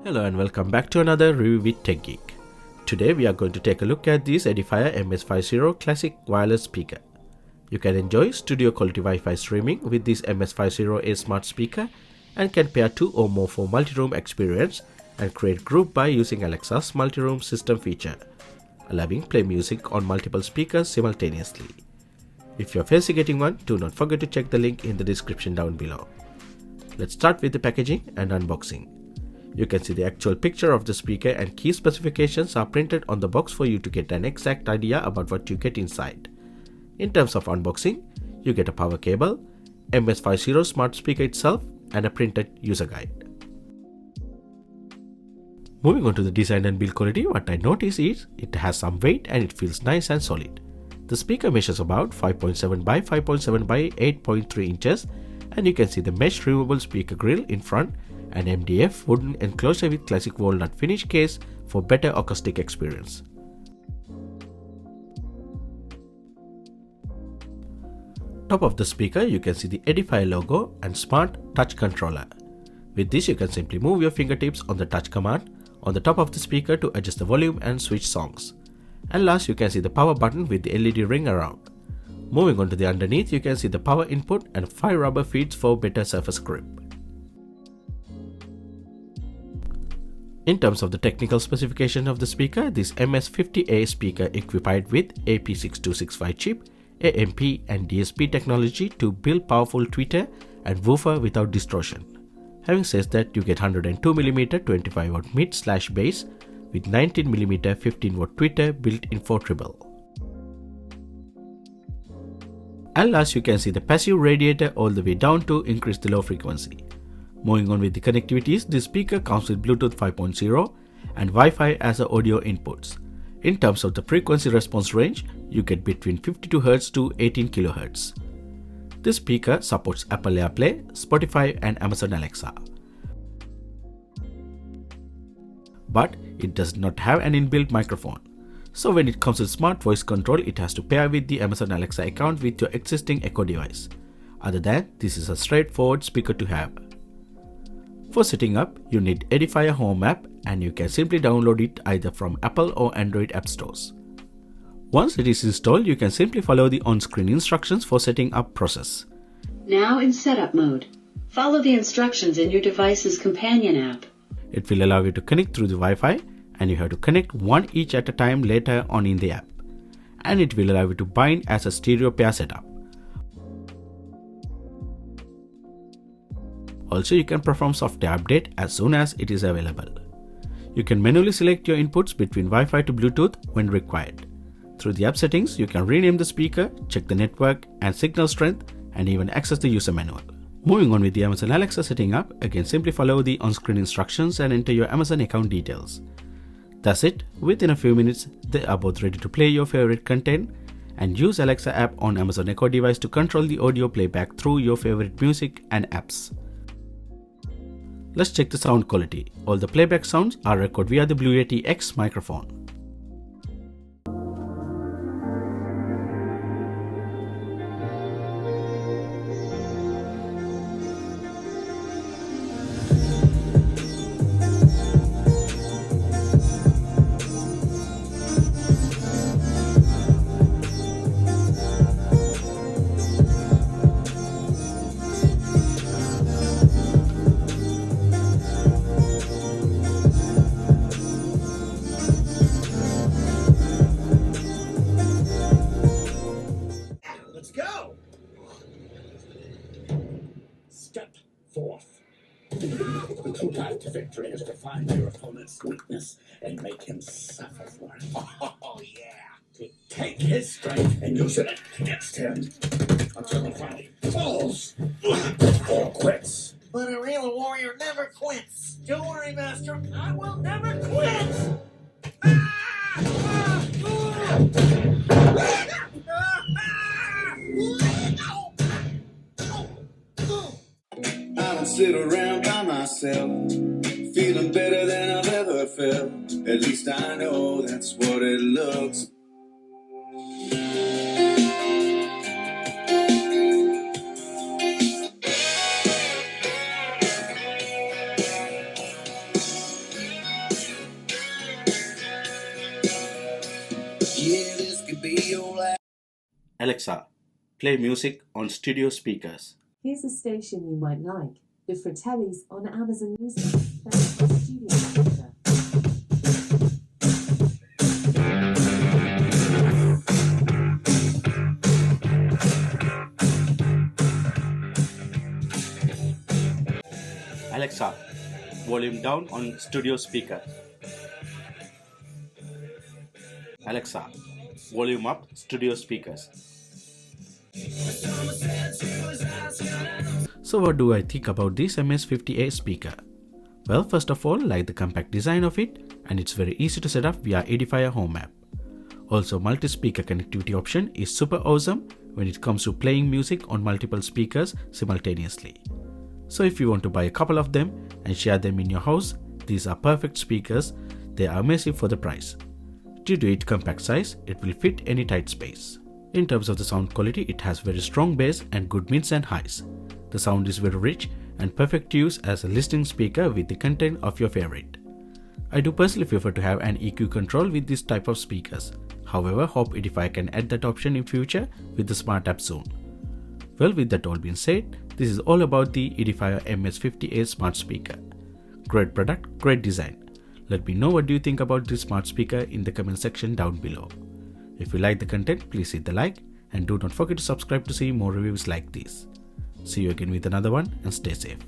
Hello and welcome back to another review with TechGeek. Today we are going to take a look at this Edifier MS50 Classic Wireless Speaker. You can enjoy studio quality Wi-Fi streaming with this MS50A smart speaker and can pair two or more for multi-room experience and create group by using Alexa's multi-room system feature, allowing play music on multiple speakers simultaneously. If you are fancy getting one, do not forget to check the link in the description down below. Let's start with the packaging and unboxing. You can see the actual picture of the speaker and key specifications are printed on the box for you to get an exact idea about what you get inside. In terms of unboxing, you get a power cable, MS50 smart speaker itself, and a printed user guide. Moving on to the design and build quality, what I notice is it has some weight and it feels nice and solid. The speaker measures about 5.7 by 5.7 by 8.3 inches, and you can see the mesh removable speaker grill in front and MDF wooden enclosure with classic walnut finish case for better acoustic experience. Top of the speaker you can see the Edifier logo and smart touch controller. With this you can simply move your fingertips on the touch command on the top of the speaker to adjust the volume and switch songs. And last you can see the power button with the LED ring around. Moving on to the underneath you can see the power input and 5 rubber feet for better surface grip. In terms of the technical specification of the speaker, this MS50A speaker equipped with AP6265 chip, AMP and DSP technology to build powerful tweeter and woofer without distortion. Having said that, you get 102mm 25W mid/bass with 19mm 15W tweeter built in for treble. And last you can see the passive radiator all the way down to increase the low frequency. Moving on with the connectivities, this speaker comes with Bluetooth 5.0 and Wi-Fi as the audio inputs. In terms of the frequency response range, you get between 52Hz to 18 kHz. This speaker supports Apple AirPlay, Spotify and Amazon Alexa. But it does not have an inbuilt microphone. So when it comes to smart voice control, it has to pair with the Amazon Alexa account with your existing Echo device. Other than this is a straightforward speaker to have. For setting up, you need Edifier Home app and you can simply download it either from Apple or Android app stores. Once it is installed, you can simply follow the on-screen instructions for setting up process. Now in setup mode, follow the instructions in your device's companion app. It will allow you to connect through the Wi-Fi and you have to connect one each at a time later on in the app. And it will allow you to bind as a stereo pair setup. Also, you can perform software update as soon as it is available. You can manually select your inputs between Wi-Fi to Bluetooth when required. Through the app settings, you can rename the speaker, check the network and signal strength, and even access the user manual. Moving on with the Amazon Alexa setting up, again simply follow the on-screen instructions and enter your Amazon account details. That's it. Within a few minutes, they are both ready to play your favorite content and use Alexa app on Amazon Echo device to control the audio playback through your favorite music and apps. Let's check the sound quality. All the playback sounds are recorded via the Blue Yeti X microphone. Step forth. The true path to victory is to find your opponent's weakness and make him suffer for it. Oh, yeah. To take his strength and use it against him until he finally falls or quits. But a real warrior never quits. Don't worry, Master. I will never quit. I don't sit around by myself, feeling better than I've ever felt. At least I know that's what it looks. Yeah, this could be your last. Alexa, play music on studio speakers. Here's a station you might like. The Fratellis on Amazon Music. That's the studio speaker. Alexa, volume down on studio speaker. Alexa, volume up studio speakers. So what do I think about this MS50A speaker? Well, first of all, like the compact design of it, and it's very easy to set up via Edifier home app. Also, multi-speaker connectivity option is super awesome when it comes to playing music on multiple speakers simultaneously. So if you want to buy a couple of them and share them in your house, these are perfect speakers. They are amazing for the price. Due to its compact size, it will fit any tight space. In terms of the sound quality, it has very strong bass and good mids and highs. The sound is very rich and perfect to use as a listening speaker with the content of your favorite. I do personally prefer to have an EQ control with this type of speakers. However, hope Edifier can add that option in future with the Smartapp soon. Well, with that all being said, this is all about the Edifier MS50A smart speaker. Great product, great design. Let me know what do you think about this smart speaker in the comment section down below. If you like the content, please hit the like and do not forget to subscribe to see more reviews like this. See you again with another one and stay safe.